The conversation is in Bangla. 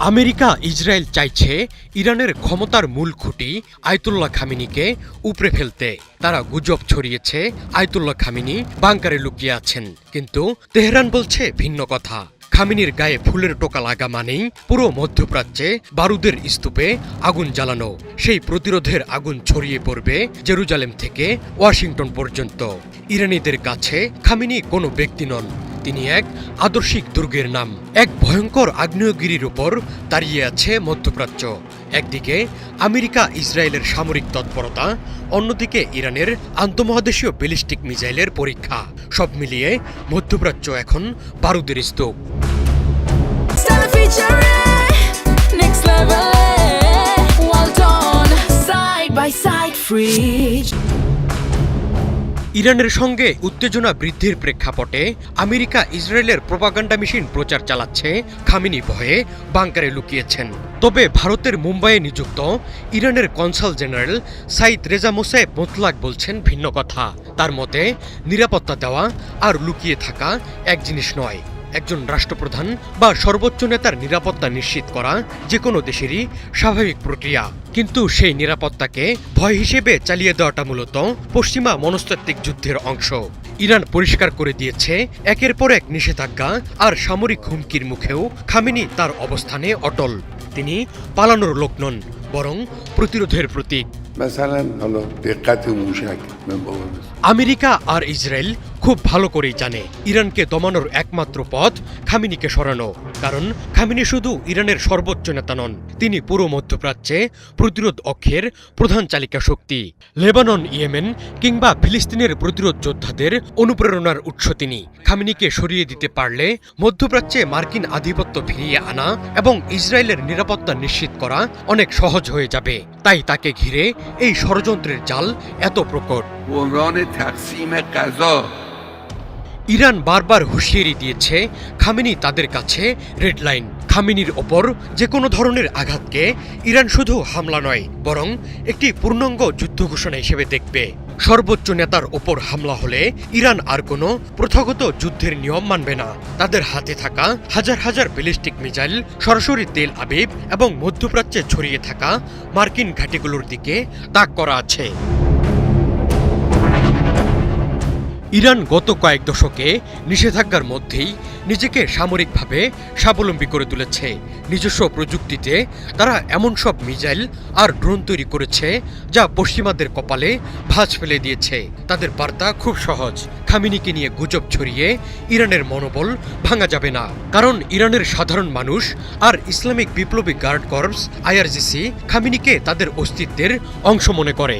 আমেরিকা ইসরায়েল চাইছে ইরানের ক্ষমতার মূল খুঁটি আয়াতুল্লাহ খামেনিকে উপড়ে ফেলতে। তারা গুজব ছড়িয়েছে আয়াতুল্লাহ খামেনি বাংকারে লুকিয়ে আছেন, কিন্তু তেহরান বলছে ভিন্ন কথা। খামেনির গায়ে ফুলের টোকা লাগা মানেই পুরো মধ্যপ্রাচ্যে বারুদের স্তূপে আগুন জ্বালানো। সেই প্রতিরোধের আগুন ছড়িয়ে পড়বে জেরুজালেম থেকে ওয়াশিংটন পর্যন্ত। ইরানিদের কাছে খামেনি কোনো ব্যক্তি নন, তিনি এক আদর্শিক দুর্গের নাম। এক ভয়ঙ্কর আগ্নেয়গিরির উপর দাঁড়িয়ে আছে মধ্যপ্রাচ্য। একদিকে আমেরিকা ইসরায়েলের সামরিক তৎপরতা, অন্যদিকে ইরানের আন্তঃমহাদেশীয় ব্যালিস্টিক মিসাইলের পরীক্ষা। সব মিলিয়ে মধ্যপ্রাচ্য এখন বারুদের স্তূপ। ইরানের সঙ্গে উত্তেজনা বৃদ্ধির প্রেক্ষাপটে আমেরিকা ইসরায়েলের প্রোপাগান্ডা মেশিন প্রচার চালাচ্ছে খামেনি ভয়ে বাংকারে লুকিয়েছেন। তবে ভারতের মুম্বাইয়ে নিযুক্ত ইরানের কনসাল জেনারেল সাইদ রেজা মোসায়েব মোতলাক বলছেন ভিন্ন কথা। তার মতে, নিরাপত্তা দেওয়া আর লুকিয়ে থাকা এক জিনিস নয়। একজন রাষ্ট্রপ্রধান বা সর্বোচ্চ নেতার নিরাপত্তা নিশ্চিত করা যে কোনো দেশেরই স্বাভাবিক প্রক্রিয়া, কিন্তু সেই নিরাপত্তাকে ভয় হিসেবে চালিয়ে দেওয়াটা মূলত পশ্চিমা মনস্তাত্ত্বিক যুদ্ধের অংশ। ইরান পরিষ্কার করে দিয়েছে একের পর এক নিষেধাজ্ঞা আর সামরিক হুমকির মুখেও খামেনি তার অবস্থানে অটল। তিনি পালানোর লোক নন, বরং প্রতিরোধের প্রতীক। আমেরিকা আর ইসরায়েল খুব ভালো করেই জানে ইরানকে দমানোর একমাত্র পথ খামেনিকে সরানো। কারণ খামেনি শুধু ইরানের সর্বোচ্চ নেতা নন, তিনি পুরো মধ্যপ্রাচ্যে প্রতিরোধ অক্ষের প্রধান চালিকা শক্তি। লেবানন, ইয়েমেন কিংবা ফিলিস্তিনের প্রতিরোধ যোদ্ধাদের অনুপ্রেরণার উৎস তিনি। খামেনিকে সরিয়ে দিতে পারলে মধ্যপ্রাচ্যে মার্কিন আধিপত্য ফিরিয়ে আনা এবং ইসরায়েলের নিরাপত্তা নিশ্চিত করা অনেক সহজ হয়ে যাবে। তাই তাকে ঘিরে এই ষড়যন্ত্রের জাল এত প্রকট। ইরান বারবার হুঁশিয়ারি দিয়েছে খামেনি তাদের কাছে রেড লাইন। খামেনির ওপর যে কোনো ধরনের আঘাতকে ইরান শুধু হামলা নয়, বরং একটি পূর্ণাঙ্গ যুদ্ধ ঘোষণা হিসেবে দেখবে। সর্বোচ্চ নেতার ওপর হামলা হলে ইরান আর কোনো প্রথাগত যুদ্ধের নিয়ম মানবে না। তাদের হাতে থাকা হাজার হাজার ব্যালিস্টিক মিসাইল সরাসরি তেল আবিব এবং মধ্যপ্রাচ্যে ছড়িয়ে থাকা মার্কিন ঘাঁটিগুলোর দিকে তাক করা আছে। ইরান গত কয়েক দশকে নিষেধাজ্ঞার মধ্যেই নিজেকে সামরিকভাবে স্বাবলম্বী করে তুলেছে। নিজস্ব প্রযুক্তিতে তারা এমন সব মিসাইল আর ড্রোন তৈরি করেছে যা পশ্চিমাদের কপালে ভাঁজ ফেলে দিয়েছে। তাদের বার্তা খুব সহজ, খামেনিকে নিয়ে গুজব ছড়িয়ে ইরানের মনোবল ভাঙা যাবে না। কারণ ইরানের সাধারণ মানুষ আর ইসলামিক বিপ্লবী গার্ড কর্পস IRGC খামেনিকে তাদের অস্তিত্বের অংশ মনে করে।